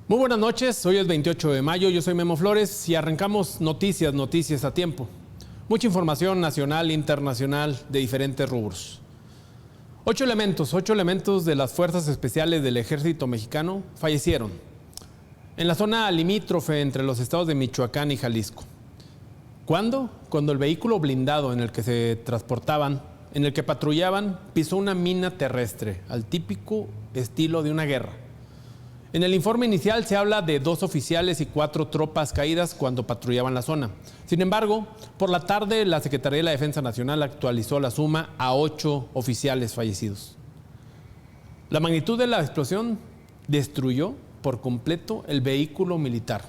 Muy buenas noches, hoy es 28 de mayo, yo soy Memo Flores y arrancamos noticias a tiempo. Mucha información nacional e internacional de diferentes rubros. 8 elementos de las Fuerzas Especiales del Ejército Mexicano fallecieron en la zona limítrofe entre los estados de Michoacán y Jalisco. ¿Cuándo? Cuando el vehículo blindado en el que se transportaban, en el que patrullaban, pisó una mina terrestre al típico estilo de una guerra. En el informe inicial se habla de 2 oficiales y 4 tropas caídas cuando patrullaban la zona. Sin embargo, por la tarde la Secretaría de la Defensa Nacional actualizó la suma a 8 oficiales fallecidos. La magnitud de la explosión destruyó por completo el vehículo militar.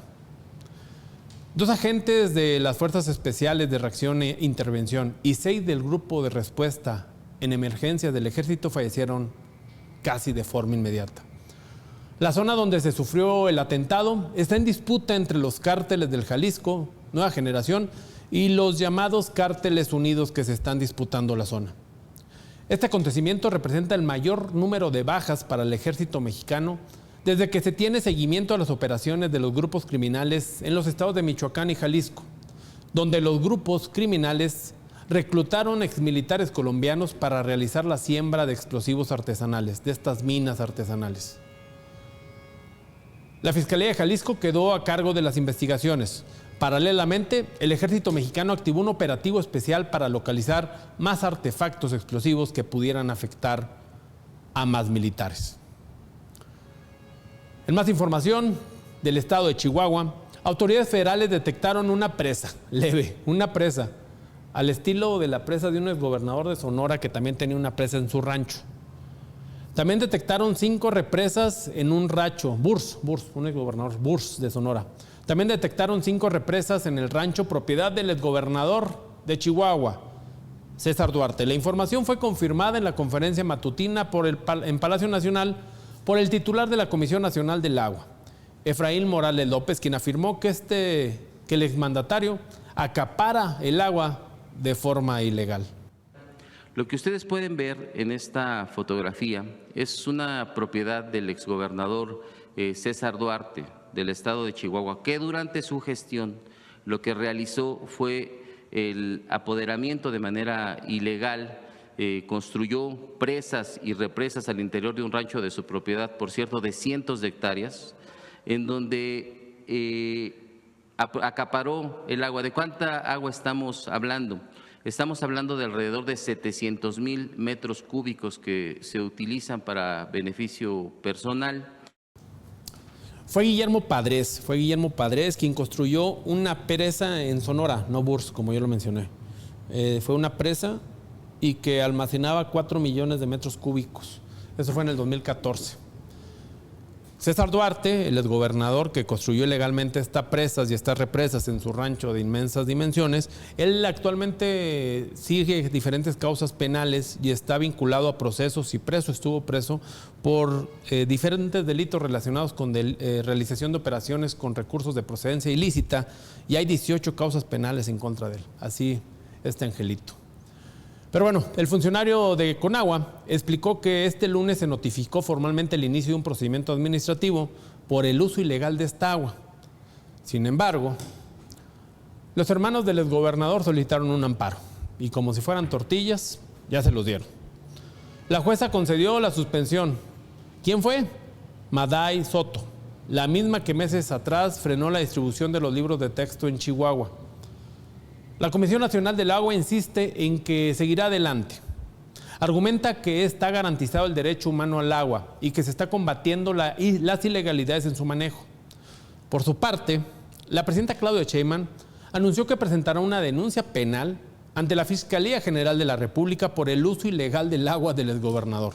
2 agentes de las Fuerzas Especiales de Reacción e Intervención y 6 del Grupo de Respuesta en Emergencias del Ejército fallecieron casi de forma inmediata. La zona donde se sufrió el atentado está en disputa entre los cárteles del Jalisco, Nueva Generación, y los llamados Cárteles Unidos que se están disputando la zona. Este acontecimiento representa el mayor número de bajas para el ejército mexicano desde que se tiene seguimiento a las operaciones de los grupos criminales en los estados de Michoacán y Jalisco, donde los grupos criminales reclutaron exmilitares colombianos para realizar la siembra de explosivos artesanales, de estas minas artesanales. La Fiscalía de Jalisco quedó a cargo de las investigaciones. Paralelamente, el ejército mexicano activó un operativo especial para localizar más artefactos explosivos que pudieran afectar a más militares. En más información del estado de Chihuahua, autoridades federales detectaron una presa, al estilo de la presa de un exgobernador de Sonora que también tenía una presa en su rancho. También detectaron 5 represas en un rancho, un exgobernador Burs de Sonora. También detectaron 5 represas en el rancho propiedad del exgobernador de Chihuahua, César Duarte. La información fue confirmada en la conferencia matutina en Palacio Nacional por el titular de la Comisión Nacional del Agua, Efraín Morales López, quien afirmó que el exmandatario acapara el agua de forma ilegal. Lo que ustedes pueden ver en esta fotografía es una propiedad del exgobernador César Duarte del estado de Chihuahua, que durante su gestión lo que realizó fue el apoderamiento de manera ilegal, construyó presas y represas al interior de un rancho de su propiedad, por cierto, de cientos de hectáreas, en donde acaparó el agua. ¿De cuánta agua estamos hablando? Estamos hablando de alrededor de 700,000 metros cúbicos que se utilizan para beneficio personal. Fue Guillermo Padres quien construyó una presa en Sonora, no Burs, como yo lo mencioné. Fue una presa y que almacenaba 4 millones de metros cúbicos. Eso fue en el 2014. César Duarte, el exgobernador que construyó ilegalmente estas presas y estas represas en su rancho de inmensas dimensiones, él actualmente sigue diferentes causas penales y está vinculado a procesos y estuvo preso por diferentes delitos relacionados con realización de operaciones con recursos de procedencia ilícita, y hay 18 causas penales en contra de él. Así este angelito. Pero bueno, el funcionario de Conagua explicó que este lunes se notificó formalmente el inicio de un procedimiento administrativo por el uso ilegal de esta agua. Sin embargo, los hermanos del exgobernador solicitaron un amparo y, como si fueran tortillas, ya se los dieron. La jueza concedió la suspensión. ¿Quién fue? Maday Soto, la misma que meses atrás frenó la distribución de los libros de texto en Chihuahua. La Comisión Nacional del Agua insiste en que seguirá adelante. Argumenta que está garantizado el derecho humano al agua y que se está combatiendo las ilegalidades en su manejo. Por su parte, la presidenta Claudia Sheinbaum anunció que presentará una denuncia penal ante la Fiscalía General de la República por el uso ilegal del agua del exgobernador.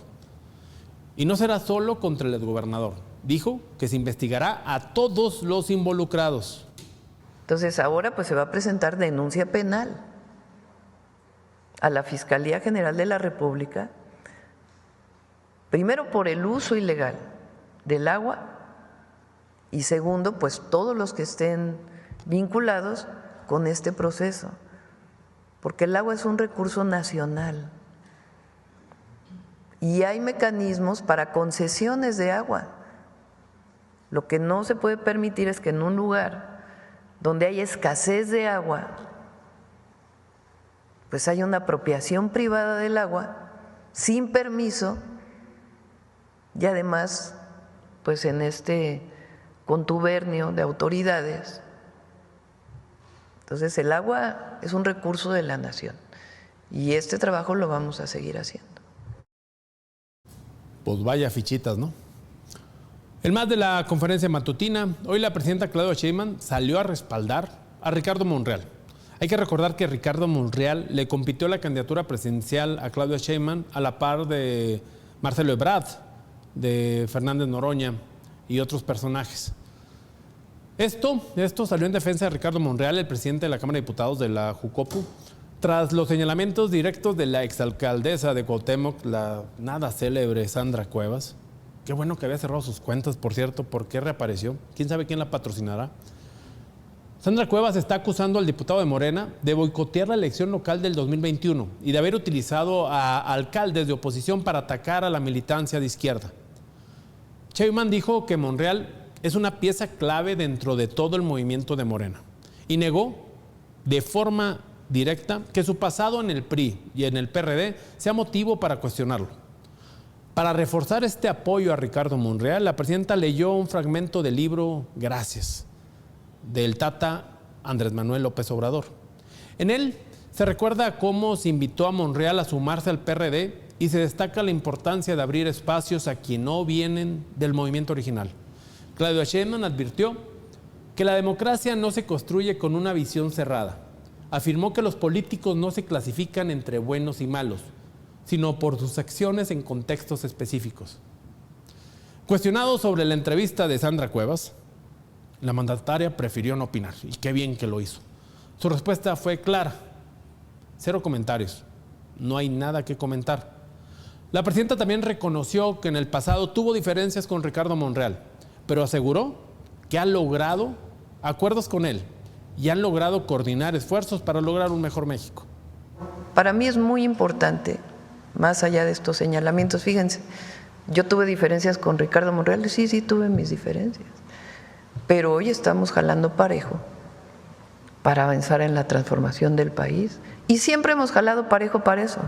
Y no será solo contra el exgobernador. Dijo que se investigará a todos los involucrados. Entonces ahora pues se va a presentar denuncia penal a la Fiscalía General de la República, primero por el uso ilegal del agua y segundo pues todos los que estén vinculados con este proceso, porque el agua es un recurso nacional y hay mecanismos para concesiones de agua. Lo que no se puede permitir es que en un lugar donde hay escasez de agua, pues haya una apropiación privada del agua sin permiso y además, pues en este contubernio de autoridades. Entonces el agua es un recurso de la nación y este trabajo lo vamos a seguir haciendo. Pues vaya fichitas, ¿no? En más de la conferencia matutina, hoy la presidenta Claudia Sheinbaum salió a respaldar a Ricardo Monreal. Hay que recordar que Ricardo Monreal le compitió la candidatura presidencial a Claudia Sheinbaum a la par de Marcelo Ebrard, de Fernández Noroña y otros personajes. Esto salió en defensa de Ricardo Monreal, el presidente de la Cámara de Diputados de la Jucopo, tras los señalamientos directos de la exalcaldesa de Cuauhtémoc, la nada célebre Sandra Cuevas. Qué bueno que había cerrado sus cuentas, por cierto. ¿Por qué reapareció? ¿Quién sabe quién la patrocinará? Sandra Cuevas está acusando al diputado de Morena de boicotear la elección local del 2021 y de haber utilizado a alcaldes de oposición para atacar a la militancia de izquierda. Sheinbaum dijo que Monreal es una pieza clave dentro de todo el movimiento de Morena y negó de forma directa que su pasado en el PRI y en el PRD sea motivo para cuestionarlo. Para reforzar este apoyo a Ricardo Monreal, la presidenta leyó un fragmento del libro Gracias, del Tata Andrés Manuel López Obrador. En él se recuerda cómo se invitó a Monreal a sumarse al PRD y se destaca la importancia de abrir espacios a quienes no vienen del movimiento original. Claudia Sheinbaum advirtió que la democracia no se construye con una visión cerrada. Afirmó que los políticos no se clasifican entre buenos y malos, sino por sus acciones en contextos específicos. Cuestionado sobre la entrevista de Sandra Cuevas, la mandataria prefirió no opinar, y qué bien que lo hizo. Su respuesta fue clara: 0 comentarios, no hay nada que comentar. La presidenta también reconoció que en el pasado tuvo diferencias con Ricardo Monreal, pero aseguró que ha logrado acuerdos con él y han logrado coordinar esfuerzos para lograr un mejor México. Para mí es muy importante, más allá de estos señalamientos, fíjense, yo tuve diferencias con Ricardo Monreal, sí tuve mis diferencias, pero hoy estamos jalando parejo para avanzar en la transformación del país y siempre hemos jalado parejo para eso,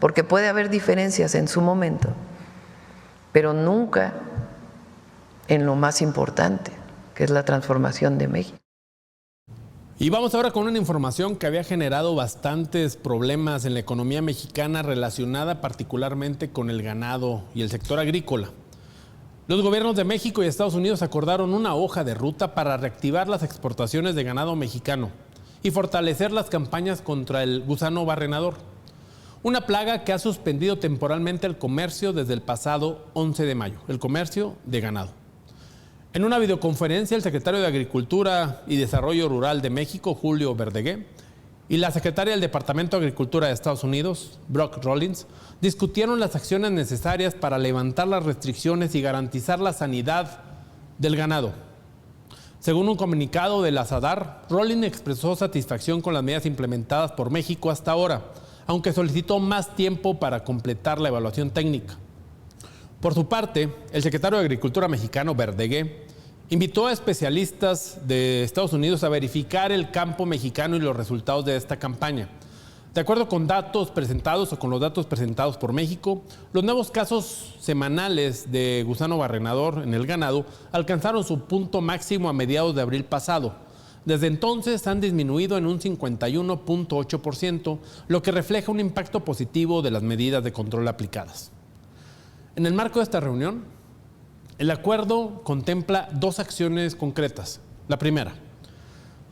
porque puede haber diferencias en su momento, pero nunca en lo más importante, que es la transformación de México. Y vamos ahora con una información que había generado bastantes problemas en la economía mexicana relacionada particularmente con el ganado y el sector agrícola. Los gobiernos de México y Estados Unidos acordaron una hoja de ruta para reactivar las exportaciones de ganado mexicano y fortalecer las campañas contra el gusano barrenador, una plaga que ha suspendido temporalmente el comercio desde el pasado 11 de mayo, el comercio de ganado. En una videoconferencia, el secretario de Agricultura y Desarrollo Rural de México, Julio Verdegué, y la secretaria del Departamento de Agricultura de Estados Unidos, Brooke Rollins, discutieron las acciones necesarias para levantar las restricciones y garantizar la sanidad del ganado. Según un comunicado de la SADAR, Rollins expresó satisfacción con las medidas implementadas por México hasta ahora, aunque solicitó más tiempo para completar la evaluación técnica. Por su parte, el secretario de Agricultura mexicano, Verdegué, invitó a especialistas de Estados Unidos a verificar el campo mexicano y los resultados de esta campaña. De acuerdo con datos presentados o con los datos presentados por México, los nuevos casos semanales de gusano barrenador en el ganado alcanzaron su punto máximo a mediados de abril pasado. Desde entonces han disminuido en un 51.8%, lo que refleja un impacto positivo de las medidas de control aplicadas. En el marco de esta reunión, el acuerdo contempla 2 acciones concretas. La primera,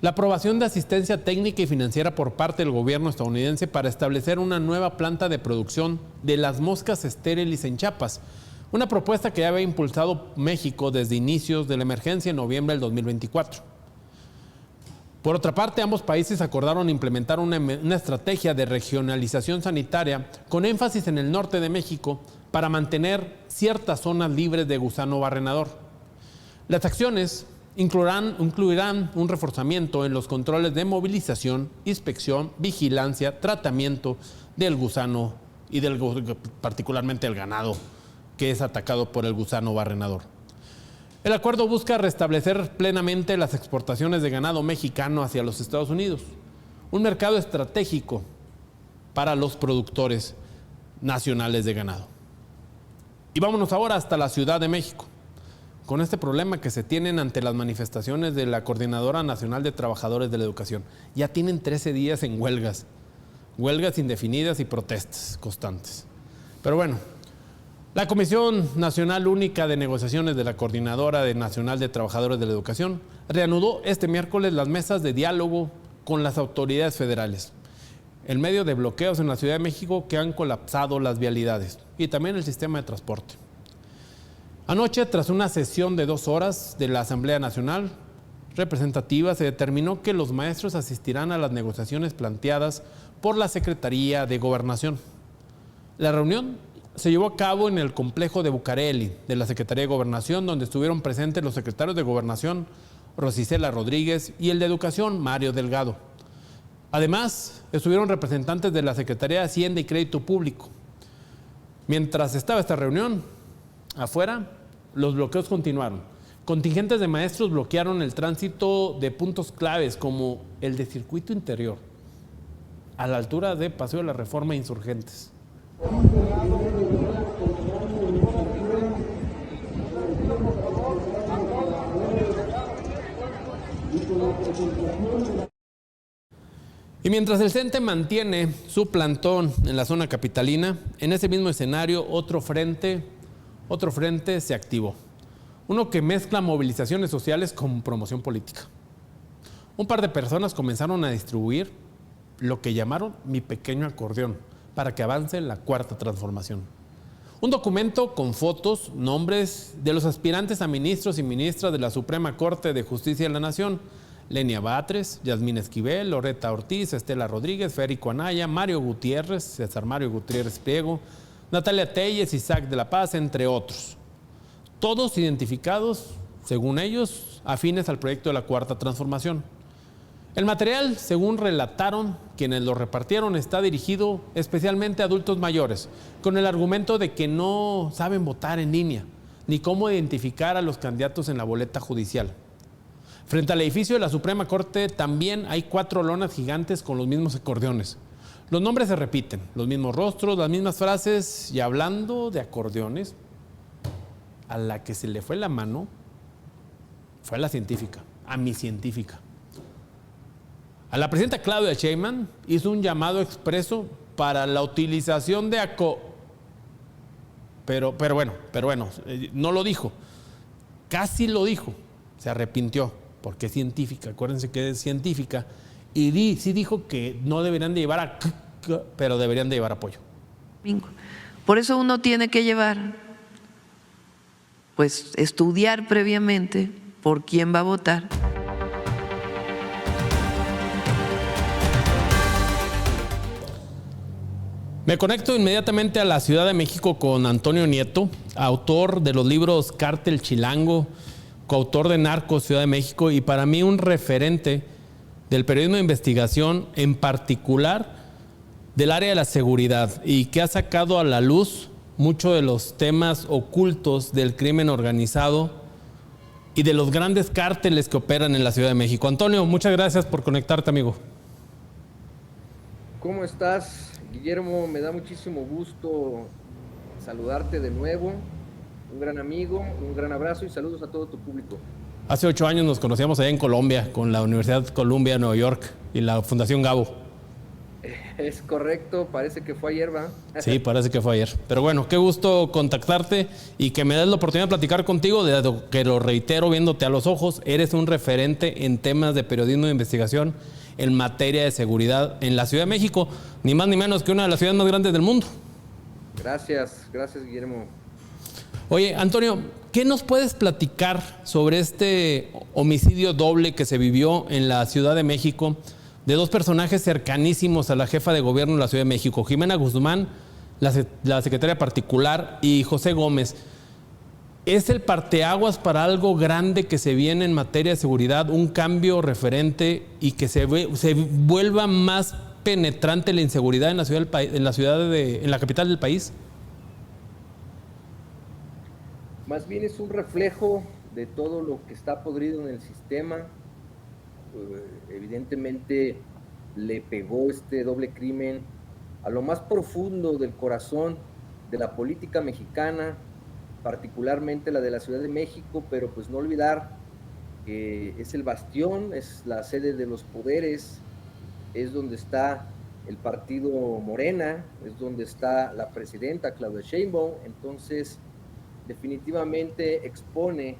la aprobación de asistencia técnica y financiera por parte del gobierno estadounidense para establecer una nueva planta de producción de las moscas estériles en Chiapas, una propuesta que ya había impulsado México desde inicios de la emergencia en noviembre del 2024. Por otra parte, ambos países acordaron implementar una estrategia de regionalización sanitaria con énfasis en el norte de México para mantener ciertas zonas libres de gusano barrenador. Las acciones incluirán un reforzamiento en los controles de movilización, inspección, vigilancia, tratamiento del gusano y particularmente el ganado que es atacado por el gusano barrenador. El acuerdo busca restablecer plenamente las exportaciones de ganado mexicano hacia los Estados Unidos, un mercado estratégico para los productores nacionales de ganado. Y vámonos ahora hasta la Ciudad de México, con este problema que se tienen ante las manifestaciones de la Coordinadora Nacional de Trabajadores de la Educación. Ya tienen 13 días en huelgas indefinidas y protestas constantes. Pero bueno, la Comisión Nacional Única de Negociaciones de la Coordinadora Nacional de Trabajadores de la Educación reanudó este miércoles las mesas de diálogo con las autoridades federales, en medio de bloqueos en la Ciudad de México que han colapsado las vialidades y también el sistema de transporte. Anoche, tras una sesión de 2 horas de la Asamblea Nacional Representativa, se determinó que los maestros asistirán a las negociaciones planteadas por la Secretaría de Gobernación. La reunión se llevó a cabo en el complejo de Bucareli de la Secretaría de Gobernación, donde estuvieron presentes los secretarios de Gobernación, Rosicela Rodríguez, y el de Educación, Mario Delgado. Además, estuvieron representantes de la Secretaría de Hacienda y Crédito Público. Mientras estaba esta reunión, afuera, los bloqueos continuaron. Contingentes de maestros bloquearon el tránsito de puntos claves como el de Circuito Interior, a la altura de Paseo de la Reforma e Insurgentes. Y mientras el CENTE mantiene su plantón en la zona capitalina, en ese mismo escenario otro frente se activó. Uno que mezcla movilizaciones sociales con promoción política. Un par de personas comenzaron a distribuir lo que llamaron Mi Pequeño Acordeón para que avance la Cuarta Transformación. Un documento con fotos, nombres de los aspirantes a ministros y ministras de la Suprema Corte de Justicia de la Nación: Lenia Batres, Yasmín Esquivel, Loreta Ortiz, Estela Rodríguez, Federico Anaya, Mario Gutiérrez, César Mario Gutiérrez Priego, Natalia Telles, Isaac de la Paz, entre otros. Todos identificados, según ellos, afines al proyecto de la Cuarta Transformación. El material, según relataron quienes lo repartieron, está dirigido especialmente a adultos mayores, con el argumento de que no saben votar en línea, ni cómo identificar a los candidatos en la boleta judicial. Frente al edificio de la Suprema Corte también hay 4 lonas gigantes con los mismos acordeones. Los nombres se repiten, los mismos rostros, las mismas frases, y hablando de acordeones, a la que se le fue la mano fue a la científica, a mi científica. A la presidenta Claudia Sheinbaum hizo un llamado expreso para la utilización de pero bueno, no lo dijo, casi lo dijo, se arrepintió, porque es científica, acuérdense que es científica, y sí dijo que no deberían de llevar pero deberían de llevar apoyo. Por eso uno tiene que llevar, pues estudiar previamente por quién va a votar. Me conecto inmediatamente a la Ciudad de México con Antonio Nieto, autor de los libros Cártel Chilango, coautor de Narcos, Ciudad de México, y para mí un referente del periodismo de investigación, en particular del área de la seguridad, y que ha sacado a la luz muchos de los temas ocultos del crimen organizado y de los grandes cárteles que operan en la Ciudad de México. Antonio, muchas gracias por conectarte, amigo. ¿Cómo estás, Guillermo? Me da muchísimo gusto saludarte de nuevo. Un gran amigo, un gran abrazo y saludos a todo tu público. Hace 8 años nos conocíamos allá en Colombia, con la Universidad Columbia de Nueva York y la Fundación Gabo. Es correcto, parece que fue ayer, ¿va? Sí, parece que fue ayer. Pero bueno, qué gusto contactarte y que me des la oportunidad de platicar contigo, que lo reitero viéndote a los ojos, eres un referente en temas de periodismo de investigación en materia de seguridad en la Ciudad de México, ni más ni menos que una de las ciudades más grandes del mundo. Gracias, Guillermo. Oye, Antonio, ¿qué nos puedes platicar sobre este homicidio doble que se vivió en la Ciudad de México de 2 personajes cercanísimos a la jefa de gobierno de la Ciudad de México, Jimena Guzmán, la secretaria particular, y José Gómez? ¿Es el parteaguas para algo grande que se viene en materia de seguridad, un cambio referente y que se vuelva más penetrante la inseguridad en la capital del país? Más bien es un reflejo de todo lo que está podrido en el sistema. Evidentemente le pegó este doble crimen a lo más profundo del corazón de la política mexicana, particularmente la de la Ciudad de México, pero pues no olvidar que es el bastión, es la sede de los poderes, es donde está el partido Morena, es donde está la presidenta Claudia Sheinbaum. Entonces definitivamente expone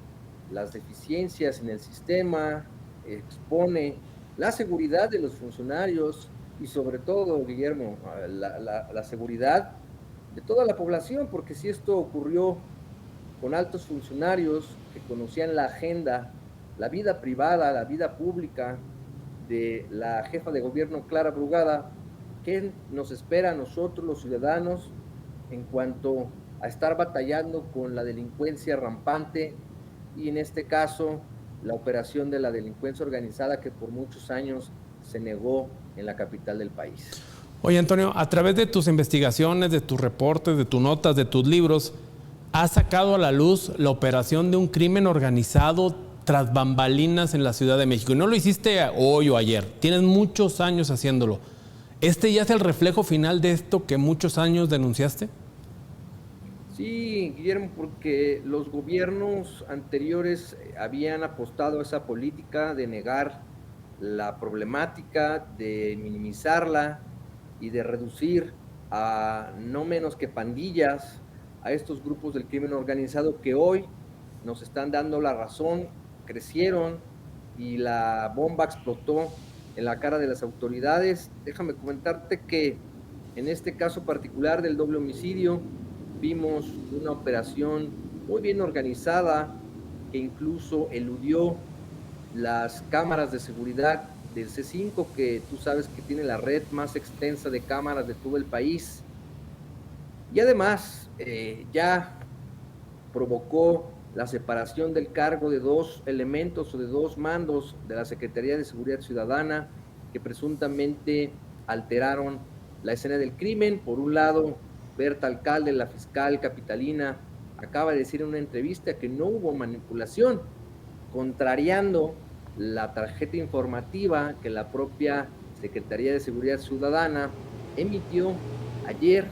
las deficiencias en el sistema, expone la seguridad de los funcionarios y sobre todo, Guillermo, la seguridad de toda la población, porque si esto ocurrió con altos funcionarios que conocían la agenda, la vida privada, la vida pública de la jefa de gobierno Clara Brugada, ¿qué nos espera a nosotros los ciudadanos en cuanto a estar batallando con la delincuencia rampante y en este caso la operación de la delincuencia organizada que por muchos años se negó en la capital del país? Oye, Antonio, a través de tus investigaciones, de tus reportes, de tus notas, de tus libros, has sacado a la luz la operación de un crimen organizado tras bambalinas en la Ciudad de México. Y no lo hiciste hoy o ayer, tienes muchos años haciéndolo. ¿Este ya es el reflejo final de esto que muchos años denunciaste? Sí, Guillermo, porque los gobiernos anteriores habían apostado a esa política de negar la problemática, de minimizarla y de reducir a no menos que pandillas a estos grupos del crimen organizado que hoy nos están dando la razón, crecieron y la bomba explotó en la cara de las autoridades. Déjame comentarte que en este caso particular del doble homicidio vimos una operación muy bien organizada que incluso eludió las cámaras de seguridad del C5, que tú sabes que tiene la red más extensa de cámaras de todo el país. Y además ya provocó la separación del cargo de 2 elementos o de 2 mandos de la Secretaría de Seguridad Ciudadana que presuntamente alteraron la escena del crimen. Por un lado, Berta Alcalde, la fiscal capitalina, acaba de decir en una entrevista que no hubo manipulación, contrariando la tarjeta informativa que la propia Secretaría de Seguridad Ciudadana emitió ayer,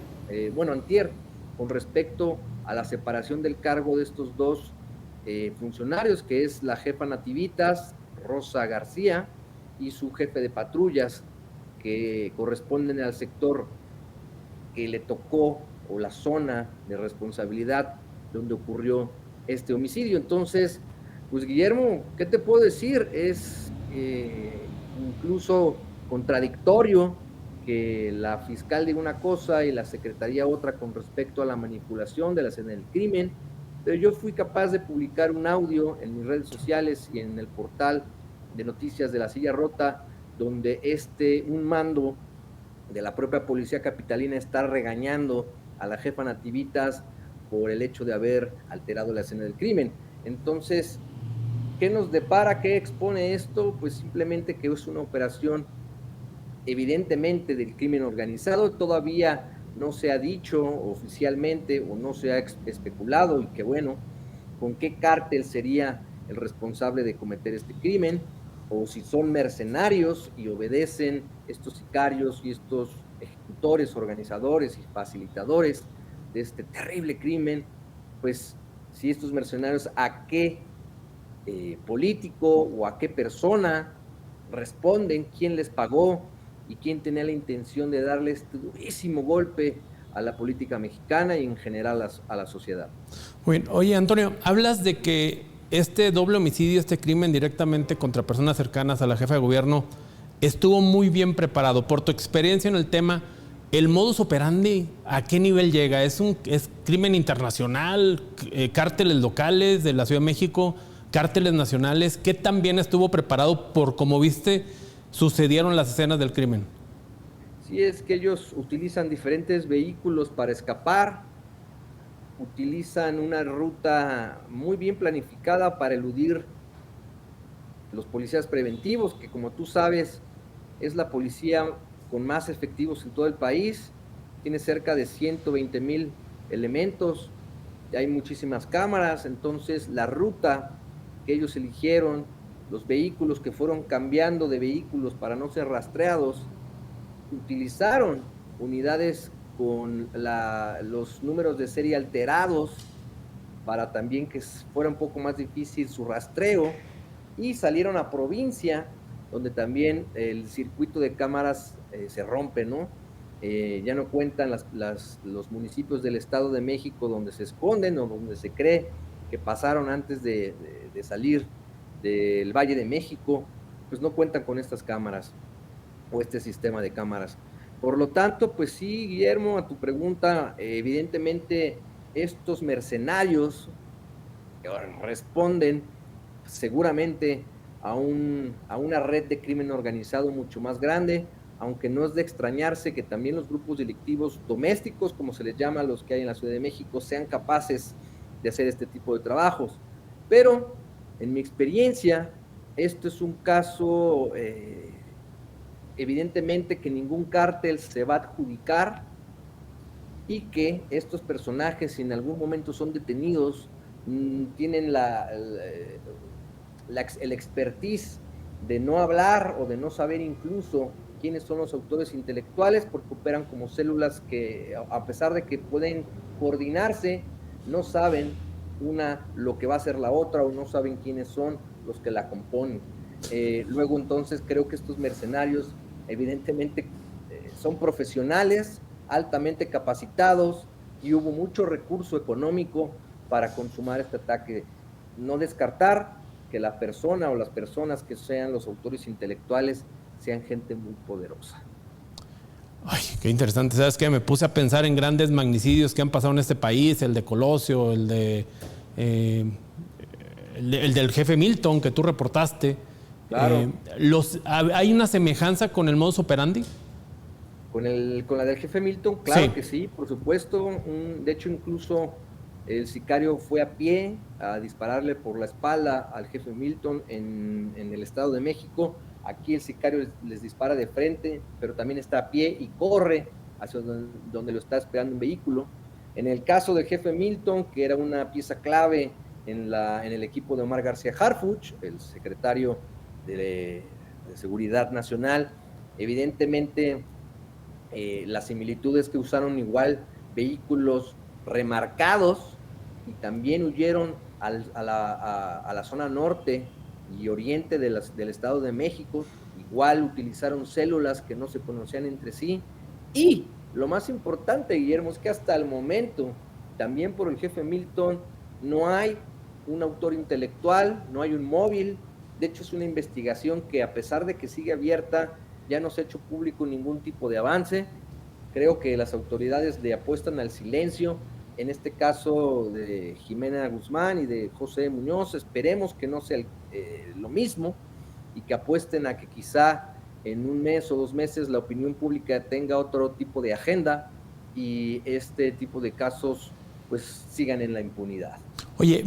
antier, con respecto a la separación del cargo de estos 2 funcionarios, que es la jefa Nativitas, Rosa García, y su jefe de patrullas, que corresponden al sector que le tocó o la zona de responsabilidad donde ocurrió este homicidio. Entonces, pues Guillermo, ¿qué te puedo decir? Es incluso contradictorio que la fiscal diga una cosa y la secretaría otra con respecto a la manipulación de la escena del crimen, pero yo fui capaz de publicar un audio en mis redes sociales y en el portal de noticias de La Silla Rota, donde un mando de la propia policía capitalina está regañando a la jefa Nativitas por el hecho de haber alterado la escena del crimen. Entonces, ¿qué nos depara? ¿Qué expone esto? Pues simplemente que es una operación evidentemente del crimen organizado. Todavía no se ha dicho oficialmente o no se ha especulado, y que bueno, con qué cártel sería el responsable de cometer este crimen, o si son mercenarios y obedecen estos sicarios y estos ejecutores, organizadores y facilitadores de este terrible crimen. Pues si estos mercenarios, a qué político o a qué persona responden, quién les pagó y quién tenía la intención de darle este durísimo golpe a la política mexicana y en general a la sociedad. Bueno, oye, Antonio, hablas de que este doble homicidio, este crimen directamente contra personas cercanas a la jefa de gobierno, estuvo muy bien preparado. Por tu experiencia en el tema, ¿el modus operandi a qué nivel llega? ¿Es crimen internacional, cárteles locales de la Ciudad de México, cárteles nacionales? ¿Qué tan bien estuvo preparado por, como viste, sucedieron las escenas del crimen? Sí, es que ellos utilizan diferentes vehículos para escapar, utilizan una ruta muy bien planificada para eludir los policías preventivos, que como tú sabes es la policía con más efectivos en todo el país, tiene cerca de 120,000 elementos, hay muchísimas cámaras. Entonces la ruta que ellos eligieron, los vehículos que fueron cambiando de vehículos para no ser rastreados, utilizaron unidades con los números de serie alterados para también que fuera un poco más difícil su rastreo, y salieron a provincia, donde también el circuito de cámaras se rompe, ¿no? Ya no cuentan los municipios del Estado de México donde se esconden o donde se cree que pasaron antes de salir del Valle de México, pues no cuentan con estas cámaras o este sistema de cámaras. Por lo tanto, pues sí, Guillermo, a tu pregunta, evidentemente estos mercenarios responden seguramente a una red de crimen organizado mucho más grande, aunque no es de extrañarse que también los grupos delictivos domésticos, como se les llama a los que hay en la Ciudad de México, sean capaces de hacer este tipo de trabajos. Pero, en mi experiencia, esto es un caso, evidentemente, que ningún cártel se va a adjudicar, y que estos personajes, si en algún momento son detenidos, tienen el expertise de no hablar o de no saber incluso quiénes son los autores intelectuales, porque operan como células que, a pesar de que pueden coordinarse, no saben una lo que va a hacer la otra, o no saben quiénes son los que la componen. Luego, entonces, creo que estos mercenarios evidentemente son profesionales, altamente capacitados, y hubo mucho recurso económico para consumar este ataque. No descartar que la persona o las personas que sean los autores intelectuales sean gente muy poderosa. Ay, qué interesante. ¿Sabes qué? Me puse a pensar en grandes magnicidios que han pasado en este país, el de Colosio, el del jefe Milton que tú reportaste. Claro. ¿Hay una semejanza con el modus operandi? Con la del jefe Milton, claro, sí, que sí, por supuesto. De hecho, incluso el sicario fue a pie a dispararle por la espalda al jefe Milton en el Estado de México. Aquí el sicario les dispara de frente, pero también está a pie y corre hacia donde lo está esperando un vehículo. En el caso del jefe Milton, que era una pieza clave en el equipo de Omar García Harfuch, el secretario de Seguridad Nacional, evidentemente las similitudes que usaron igual vehículos remarcados, y también huyeron a la zona norte y oriente del Estado de México. Igual utilizaron células que no se conocían entre sí, y lo más importante, Guillermo, es que hasta el momento, también por el jefe Milton, no hay un autor intelectual, no hay un móvil. De hecho, es una investigación que, a pesar de que sigue abierta, ya no se ha hecho público ningún tipo de avance. Creo que las autoridades le apuestan al silencio, en este caso de Jimena Guzmán y de José Muñoz. Esperemos que no sea lo mismo, y que apuesten a que quizá en un mes o 2 meses la opinión pública tenga otro tipo de agenda, y este tipo de casos pues sigan en la impunidad. Oye,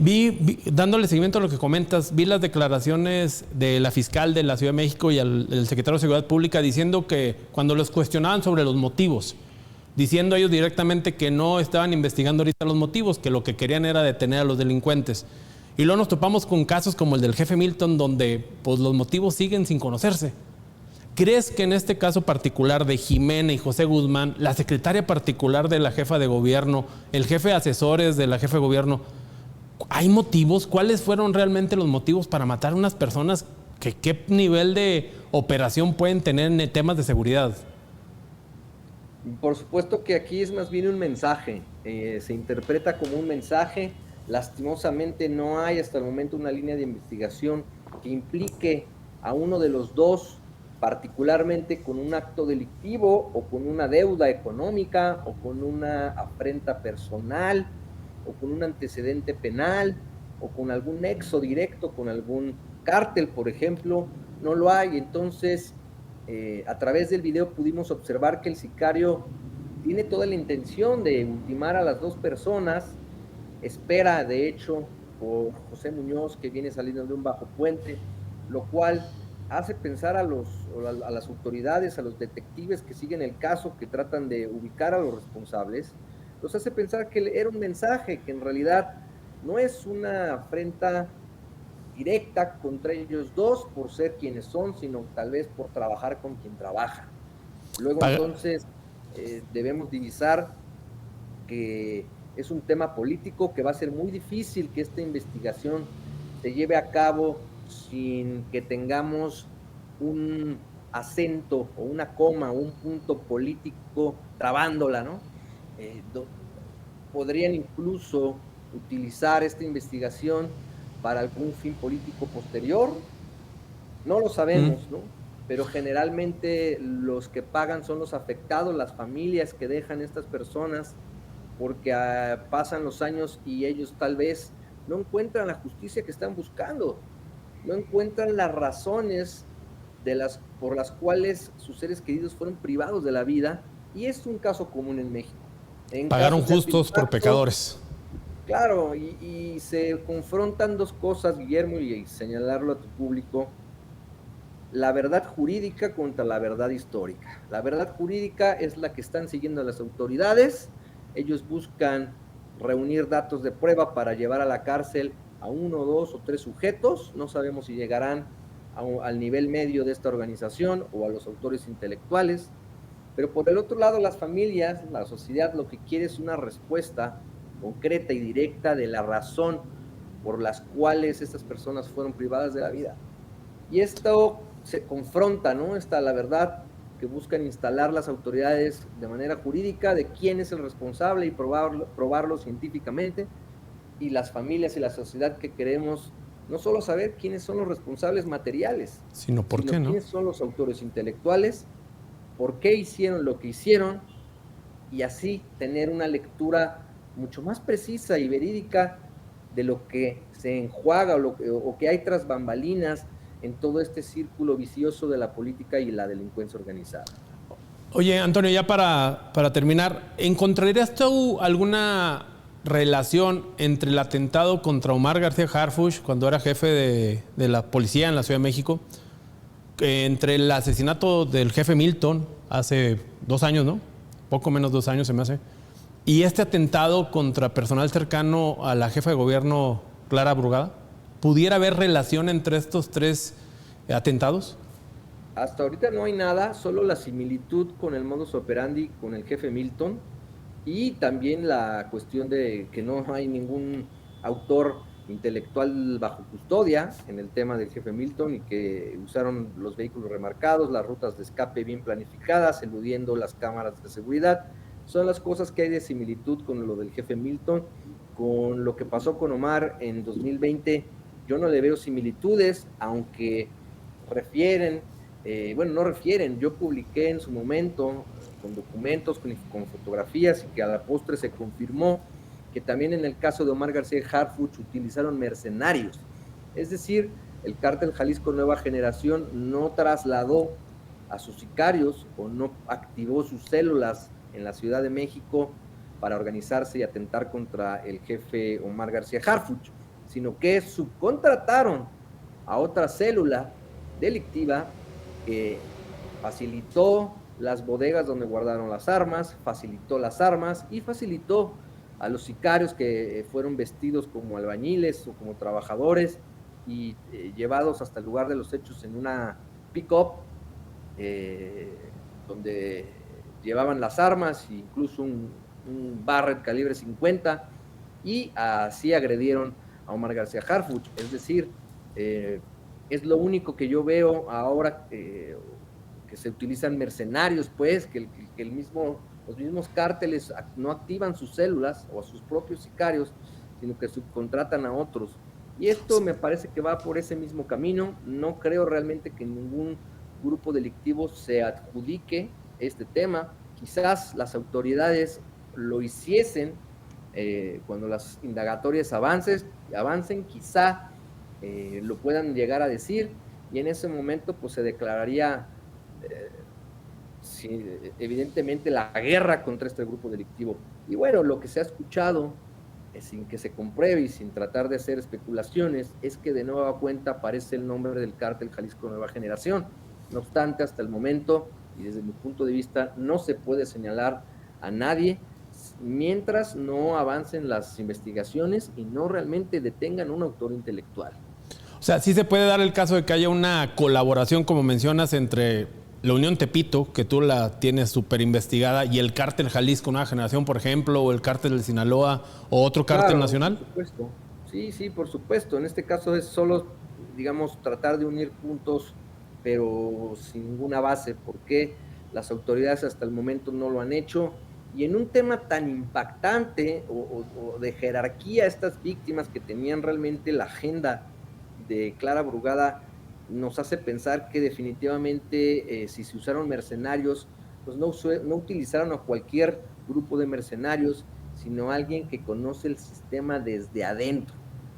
dándole seguimiento a lo que comentas, vi las declaraciones de la fiscal de la Ciudad de México y el secretario de Seguridad Pública diciendo que cuando los cuestionaban sobre los motivos, diciendo ellos directamente que no estaban investigando ahorita los motivos, que lo que querían era detener a los delincuentes. Y luego nos topamos con casos como el del jefe Milton, donde pues, los motivos siguen sin conocerse. ¿Crees que en este caso particular de Jimena y José Guzmán, la secretaria particular de la jefa de gobierno, el jefe de asesores de la jefa de gobierno, hay motivos? ¿Cuáles fueron realmente los motivos para matar a unas personas? ¿Qué nivel de operación pueden tener en temas de seguridad? Por supuesto que aquí es más bien un mensaje, se interpreta como un mensaje. Lastimosamente no hay hasta el momento una línea de investigación que implique a uno de los dos, particularmente con un acto delictivo, o con una deuda económica, o con una afrenta personal, o con un antecedente penal, o con algún nexo directo con algún cártel, por ejemplo. No lo hay. Entonces, a través del video pudimos observar que el sicario tiene toda la intención de ultimar a las dos personas. Espera, de hecho, por José Muñoz, que viene saliendo de un bajo puente, lo cual hace pensar a las autoridades, a los detectives que siguen el caso, que tratan de ubicar a los responsables, los hace pensar que era un mensaje, que en realidad no es una afrenta directa contra ellos dos por ser quienes son, sino tal vez por trabajar con quien trabaja. Luego entonces debemos divisar que es un tema político que va a ser muy difícil que esta investigación se lleve a cabo sin que tengamos un acento o una coma o un punto político trabándola, ¿no? Podrían incluso utilizar esta investigación para algún fin político posterior, no lo sabemos, ¿no? Pero generalmente los que pagan son los afectados, las familias que dejan estas personas, porque pasan los años y ellos tal vez no encuentran la justicia que están buscando, no encuentran las razones por las cuales sus seres queridos fueron privados de la vida, y es un caso común en México. Pagaron justos por pecadores. Claro, y se confrontan dos cosas, Guillermo, y señalarlo a tu público: la verdad jurídica contra la verdad histórica. La verdad jurídica es la que están siguiendo las autoridades. Ellos buscan reunir datos de prueba para llevar a la cárcel a 1, 2 o 3 sujetos. No sabemos si llegarán al nivel medio de esta organización o a los autores intelectuales. Pero por el otro lado, las familias, la sociedad, lo que quiere es una respuesta concreta y directa de la razón por las cuales estas personas fueron privadas de la vida. Y esto se confronta, ¿no? Está la verdad que buscan instalar las autoridades de manera jurídica de quién es el responsable y probarlo científicamente, y las familias y la sociedad que queremos no solo saber quiénes son los responsables materiales, sino por qué, ¿no? Quiénes son los autores intelectuales, por qué hicieron lo que hicieron, y así tener una lectura mucho más precisa y verídica de lo que se enjuaga o que hay tras bambalinas en todo este círculo vicioso de la política y la delincuencia organizada. Oye, Antonio, ya para terminar, ¿encontrarías tú alguna relación entre el atentado contra Omar García Harfuch, cuando era jefe de la policía en la Ciudad de México, entre el asesinato del jefe Milton hace 2 años, ¿no? Poco menos 2 años se me hace, y este atentado contra personal cercano a la jefa de gobierno, Clara Brugada? ¿Pudiera haber relación entre estos 3 atentados? Hasta ahorita no hay nada, solo la similitud con el modus operandi con el jefe Milton, y también la cuestión de que no hay ningún autor intelectual bajo custodia en el tema del jefe Milton, y que usaron los vehículos remarcados, las rutas de escape bien planificadas, eludiendo las cámaras de seguridad. Son las cosas que hay de similitud con lo del jefe Milton. Con lo que pasó con Omar en 2020, yo no le veo similitudes, aunque refieren, yo publiqué en su momento con documentos, con fotografías, y que a la postre se confirmó que también en el caso de Omar García Harfuch utilizaron mercenarios. Es decir, el cártel Jalisco Nueva Generación no trasladó a sus sicarios o no activó sus células en la Ciudad de México para organizarse y atentar contra el jefe Omar García Harfuch, sino que subcontrataron a otra célula delictiva que facilitó las bodegas donde guardaron las armas, facilitó las armas y facilitó a los sicarios, que fueron vestidos como albañiles o como trabajadores y llevados hasta el lugar de los hechos en una pick-up, donde llevaban las armas e incluso un Barrett calibre 50, y así agredieron a Omar García Harfuch. Es decir, es lo único que yo veo ahora, que se utilizan mercenarios, pues, que los mismos cárteles no activan sus células o a sus propios sicarios, sino que subcontratan a otros. Y esto me parece que va por ese mismo camino. No creo realmente que ningún grupo delictivo se adjudique este tema. Quizás las autoridades lo hiciesen cuando las indagatorias avancen, quizá lo puedan llegar a decir, y en ese momento pues se declararía evidentemente la guerra contra este grupo delictivo. Y bueno, lo que se ha escuchado, sin que se compruebe y sin tratar de hacer especulaciones, es que de nueva cuenta aparece el nombre del cártel Jalisco Nueva Generación. No obstante, hasta el momento, y desde mi punto de vista, no se puede señalar a nadie mientras no avancen las investigaciones y no realmente detengan un autor intelectual. O sea, sí se puede dar el caso de que haya una colaboración, como mencionas, entre la Unión Tepito, que tú la tienes súper investigada, y el cártel Jalisco Nueva Generación, por ejemplo, o el cártel de Sinaloa, o otro cártel nacional. Por supuesto. Sí, por supuesto. En este caso es solo, digamos, tratar de unir puntos, pero sin ninguna base, porque las autoridades hasta el momento no lo han hecho. Y en un tema tan impactante o de jerarquía, estas víctimas que tenían realmente la agenda de Clara Brugada, nos hace pensar que definitivamente si se usaron mercenarios, pues no utilizaron a cualquier grupo de mercenarios, sino a alguien que conoce el sistema desde adentro.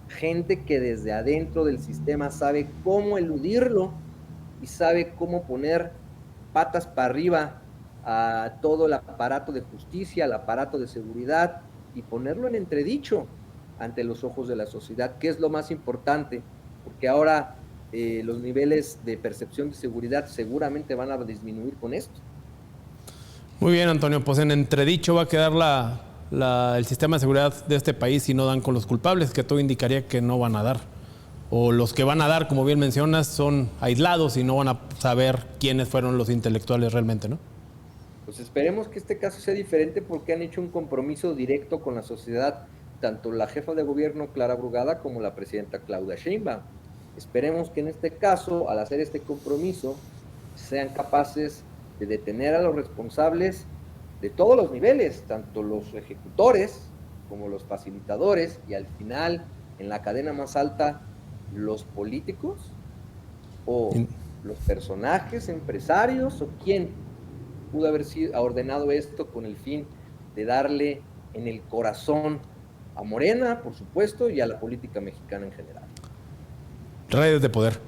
Gente que desde adentro del sistema sabe cómo eludirlo y sabe cómo poner patas para arriba a todo el aparato de justicia, al aparato de seguridad, y ponerlo en entredicho ante los ojos de la sociedad, que es lo más importante, porque ahora los niveles de percepción de seguridad seguramente van a disminuir con esto. Muy bien, Antonio, pues en entredicho va a quedar el sistema de seguridad de este país si no dan con los culpables, que todo indicaría que no van a dar. O los que van a dar, como bien mencionas, son aislados y no van a saber quiénes fueron los intelectuales realmente, ¿no? Pues esperemos que este caso sea diferente, porque han hecho un compromiso directo con la sociedad, tanto la jefa de gobierno Clara Brugada como la presidenta Claudia Sheinbaum. Esperemos que en este caso, al hacer este compromiso, sean capaces de detener a los responsables de todos los niveles, tanto los ejecutores como los facilitadores, y al final, en la cadena más alta, los políticos o los personajes empresarios, o quién pudo haber sido ordenado esto con el fin de darle en el corazón a Morena, por supuesto, y a la política mexicana en general. Redes de poder.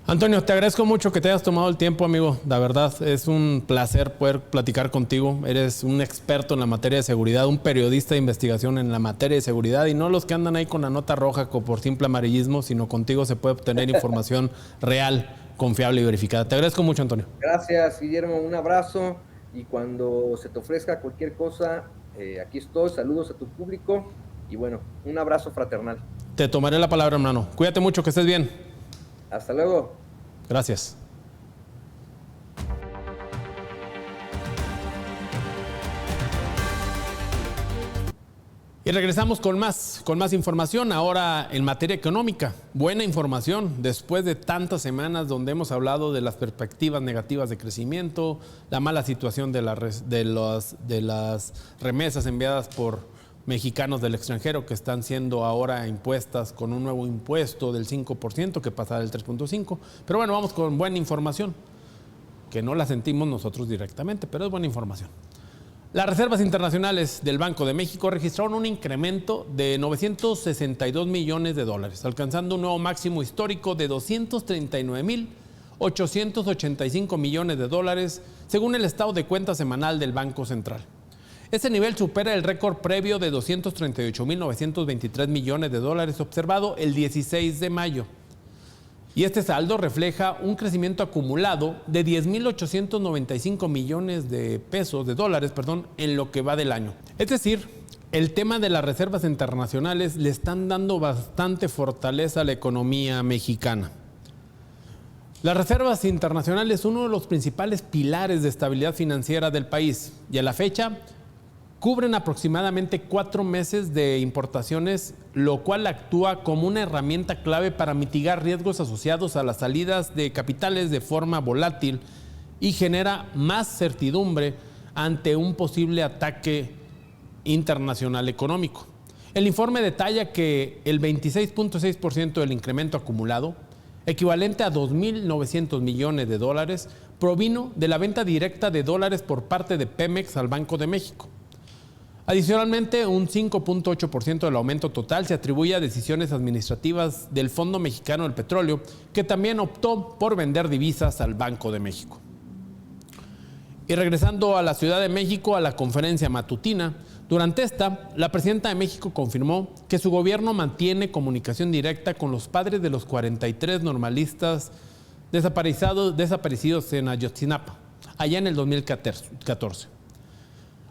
Antonio, te agradezco mucho que te hayas tomado el tiempo, amigo. La verdad, es un placer poder platicar contigo. Eres un experto en la materia de seguridad, un periodista de investigación en la materia de seguridad, y no los que andan ahí con la nota roja por simple amarillismo, sino contigo se puede obtener información real, confiable y verificada. Te agradezco mucho, Antonio. Gracias, Guillermo. Un abrazo, y cuando se te ofrezca cualquier cosa, aquí estoy. Saludos a tu público y bueno, un abrazo fraternal. Te tomaré la palabra, hermano. Cuídate mucho, que estés bien. Hasta luego. Gracias. Y regresamos con más información, ahora en materia económica. Buena información, después de tantas semanas donde hemos hablado de las perspectivas negativas de crecimiento, la mala situación de las remesas enviadas por mexicanos del extranjero que están siendo ahora impuestas con un nuevo impuesto del 5% que pasará del 3.5%. Pero bueno, vamos con buena información, que no la sentimos nosotros directamente, pero es buena información. Las reservas internacionales del Banco de México registraron un incremento de 962 millones de dólares, alcanzando un nuevo máximo histórico de 239.885 millones de dólares, según el estado de cuenta semanal del Banco Central. Este nivel supera el récord previo de 238.923 millones de dólares observado el 16 de mayo. Y este saldo refleja un crecimiento acumulado de 10.895 millones de dólares, en lo que va del año. Es decir, el tema de las reservas internacionales le están dando bastante fortaleza a la economía mexicana. Las reservas internacionales son uno de los principales pilares de estabilidad financiera del país y a la fecha cubren aproximadamente 4 meses de importaciones, lo cual actúa como una herramienta clave para mitigar riesgos asociados a las salidas de capitales de forma volátil y genera más certidumbre ante un posible ataque internacional económico. El informe detalla que el 26.6% del incremento acumulado, equivalente a 2.900 millones de dólares, provino de la venta directa de dólares por parte de Pemex al Banco de México. Adicionalmente, un 5.8% del aumento total se atribuye a decisiones administrativas del Fondo Mexicano del Petróleo, que también optó por vender divisas al Banco de México. Y regresando a la Ciudad de México, a la conferencia matutina, durante esta, la presidenta de México confirmó que su gobierno mantiene comunicación directa con los padres de los 43 normalistas desaparecidos en Ayotzinapa, allá en el 2014.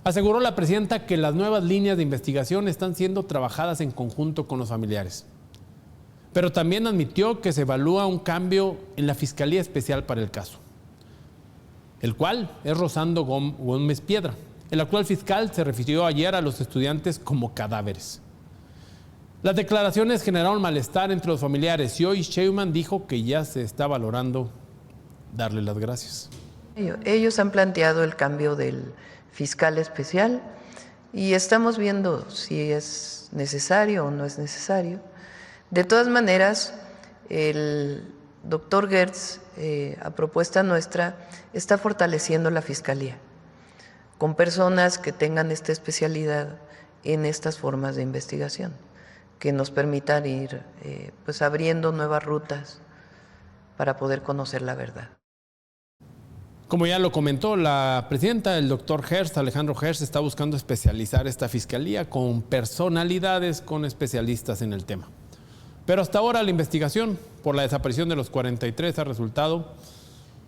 Aseguró la presidenta que las nuevas líneas de investigación están siendo trabajadas en conjunto con los familiares. pero también admitió que se evalúa un cambio en la Fiscalía Especial para el caso, el cual es Rosando Gómez Piedra. El actual fiscal se refirió ayer a los estudiantes como cadáveres. Las declaraciones generaron malestar entre los familiares y hoy Sheinbaum dijo que ya se está valorando darle las gracias. Ellos han planteado el cambio del fiscal especial y estamos viendo si es necesario o no es necesario. De todas maneras, el doctor Gertz, a propuesta nuestra, está fortaleciendo la Fiscalía con personas que tengan esta especialidad en estas formas de investigación, que nos permitan ir pues abriendo nuevas rutas para poder conocer la verdad. Como ya lo comentó la presidenta, el doctor Gertz, Alejandro Gertz, está buscando especializar esta fiscalía con personalidades, con especialistas en el tema. Pero hasta ahora la investigación por la desaparición de los 43 ha resultado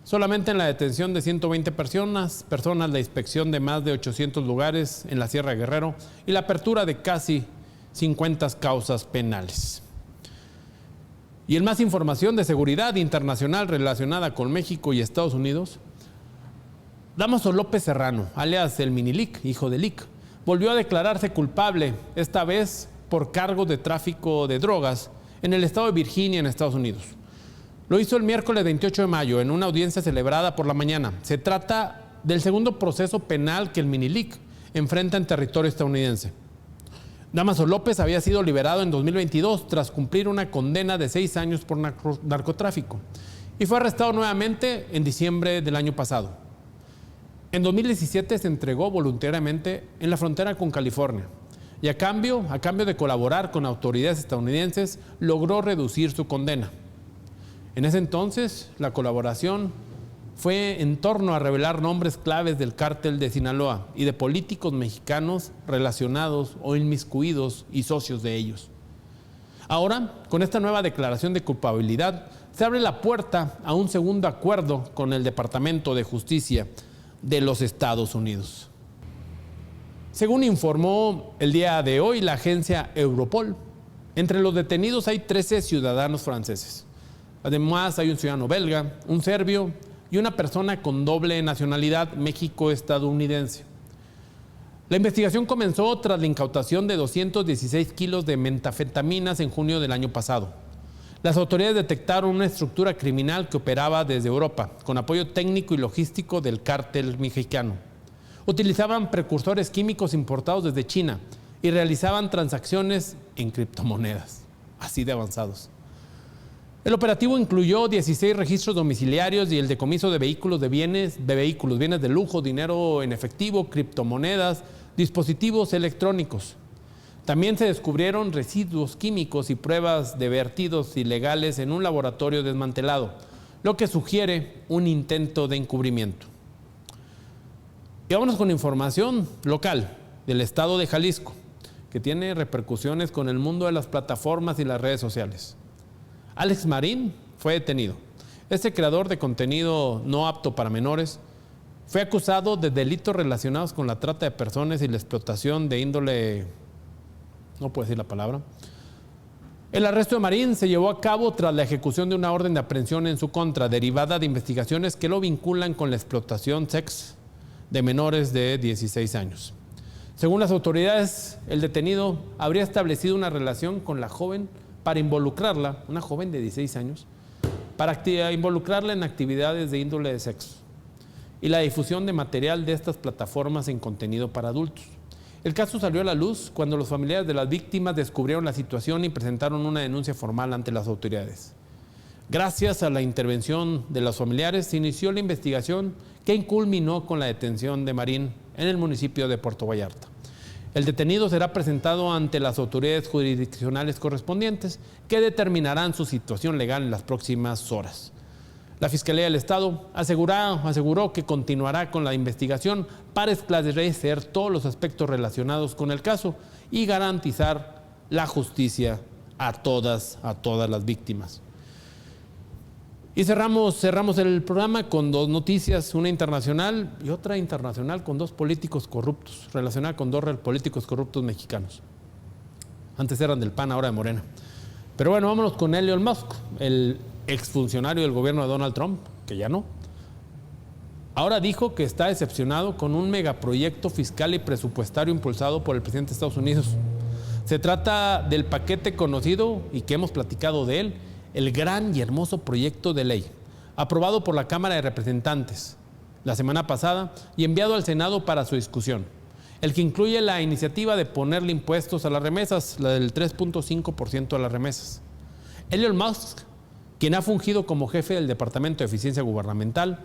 solamente en la detención de 120 personas, la inspección de más de 800 lugares en la Sierra de Guerrero y la apertura de casi 50 causas penales. Y en más información de seguridad internacional relacionada con México y Estados Unidos, Dámaso López Serrano, alias el Minilic, hijo de Lic, volvió a declararse culpable, esta vez por cargos de tráfico de drogas en el estado de Virginia, en Estados Unidos. Lo hizo el miércoles 28 de mayo en una audiencia celebrada por la mañana. Se trata del segundo proceso penal que el Minilic enfrenta en territorio estadounidense. Dámaso López había sido liberado en 2022 tras cumplir una condena de 6 años por narcotráfico y fue arrestado nuevamente en diciembre del año pasado. En 2017 se entregó voluntariamente en la frontera con California y a cambio de colaborar con autoridades estadounidenses, logró reducir su condena. En ese entonces, la colaboración fue en torno a revelar nombres claves del cártel de Sinaloa y de políticos mexicanos relacionados o inmiscuidos y socios de ellos. Ahora, con esta nueva declaración de culpabilidad, se abre la puerta a un segundo acuerdo con el Departamento de Justicia de los Estados Unidos. Según informó el día de hoy la agencia Europol, entre los detenidos hay 13 ciudadanos franceses. Además, hay un ciudadano belga, un serbio y una persona con doble nacionalidad México-estadounidense. La investigación comenzó tras la incautación de 216 kilos de metanfetaminas en junio del año pasado. Las autoridades detectaron una estructura criminal que operaba desde Europa, con apoyo técnico y logístico del cártel mexicano. Utilizaban precursores químicos importados desde China y realizaban transacciones en criptomonedas, así de avanzados. El operativo incluyó 16 registros domiciliarios y el decomiso de vehículos bienes de lujo, dinero en efectivo, criptomonedas, dispositivos electrónicos. También se descubrieron residuos químicos y pruebas de vertidos ilegales en un laboratorio desmantelado, lo que sugiere un intento de encubrimiento. Y vámonos con información local del estado de Jalisco, que tiene repercusiones con el mundo de las plataformas y las redes sociales. Alex Marín fue detenido. Este creador de contenido no apto para menores fue acusado de delitos relacionados con la trata de personas y la explotación de índole, no puedo decir la palabra. El arresto de Marín se llevó a cabo tras la ejecución de una orden de aprehensión en su contra, derivada de investigaciones que lo vinculan con la explotación sexual de menores de 16 años. Según las autoridades, el detenido habría establecido una relación con la joven para involucrarla, una joven de 16 años, para involucrarla en actividades de índole de sexo y la difusión de material de estas plataformas en contenido para adultos. El caso salió a la luz cuando los familiares de las víctimas descubrieron la situación y presentaron una denuncia formal ante las autoridades. Gracias a la intervención de los familiares, se inició la investigación que culminó con la detención de Marín en el municipio de Puerto Vallarta. El detenido será presentado ante las autoridades jurisdiccionales correspondientes, que determinarán su situación legal en las próximas horas. La Fiscalía del Estado aseguró que continuará con la investigación para esclarecer todos los aspectos relacionados con el caso y garantizar la justicia a todas las víctimas. Y cerramos el programa con dos noticias, una internacional y otra internacional con dos políticos corruptos, relacionada con dos políticos corruptos mexicanos. Antes eran del PAN, ahora de Morena. Pero bueno, vámonos con Elon Musk, el exfuncionario del gobierno de Donald Trump, que ya no. Ahora dijo que está decepcionado con un megaproyecto fiscal y presupuestario impulsado por el presidente de Estados Unidos. Se trata del paquete conocido y que hemos platicado de él, el gran y hermoso proyecto de ley, aprobado por la Cámara de Representantes la semana pasada y enviado al Senado para su discusión. El que incluye la iniciativa de ponerle impuestos a las remesas, la del 3.5% a las remesas. Elon Musk, quien ha fungido como jefe del Departamento de Eficiencia Gubernamental,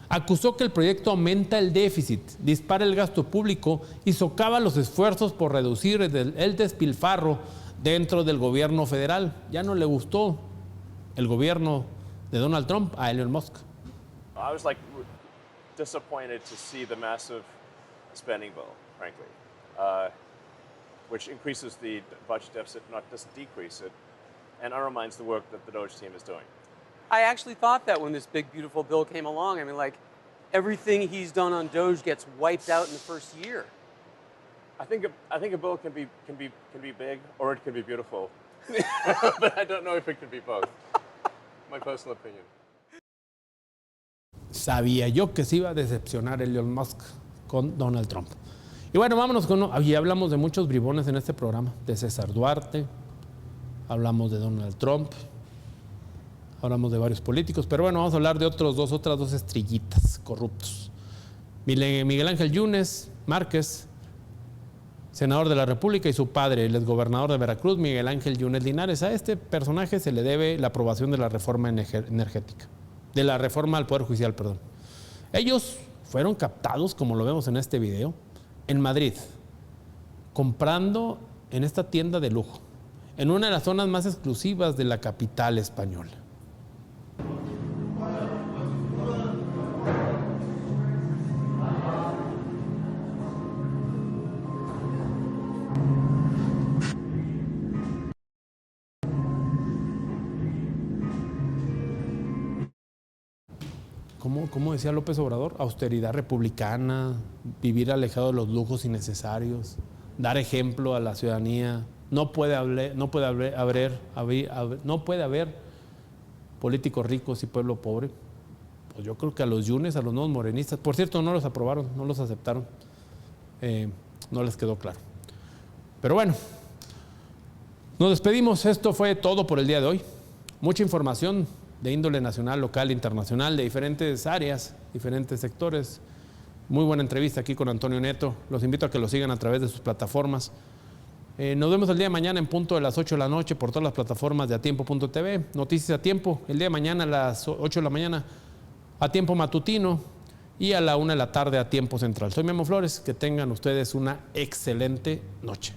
acusó que el proyecto aumenta el déficit, dispara el gasto público y socava los esfuerzos por reducir el despilfarro dentro del gobierno federal. Ya no le gustó el gobierno de Donald Trump a Elon Musk. I was disappointed to see the massive spending bill, frankly, which increases the budget deficit, not just decrease it, and undermines the work that the DOGE team is doing. I actually thought that when this big, beautiful bill came along. I mean, everything he's done on DOGE gets wiped out in the first year. I think a bill can be big or it can be beautiful, but I don't know if it can be both. My personal opinion. Sabía yo que se iba a decepcionar Elon Musk con Donald Trump. Y bueno, vámonos con... Aquí hablamos de muchos bribones en este programa. De César Duarte, hablamos de Donald Trump, hablamos de varios políticos, pero bueno, vamos a hablar de otras dos estrellitas corruptos. Miguel Ángel Yunes Márquez, senador de la República, y su padre, el exgobernador de Veracruz, Miguel Ángel Yunes Linares. A este personaje se le debe la aprobación de la reforma energética, de la reforma al Poder Judicial, perdón. Ellos fueron captados, como lo vemos en este video, en Madrid, comprando en esta tienda de lujo, en una de las zonas más exclusivas de la capital española. ¿Cómo decía López Obrador? Austeridad republicana, vivir alejado de los lujos innecesarios, dar ejemplo a la ciudadanía. No puede haber políticos ricos y pueblo pobre. Pues yo creo que a los Yunes, a los nuevos morenistas, por cierto, no los aprobaron, no los aceptaron, no les quedó claro. Pero bueno, nos despedimos. Esto fue todo por el día de hoy. Mucha información de índole nacional, local, internacional, de diferentes áreas, diferentes sectores. Muy buena entrevista aquí con Antonio Neto. Los invito a que lo sigan a través de sus plataformas. Nos vemos el día de mañana en punto de las 8 de la noche por todas las plataformas de atiempo.tv. Noticias a tiempo, el día de mañana a las 8 de la mañana a tiempo matutino y a la 1 de la tarde a tiempo central. Soy Memo Flores, que tengan ustedes una excelente noche.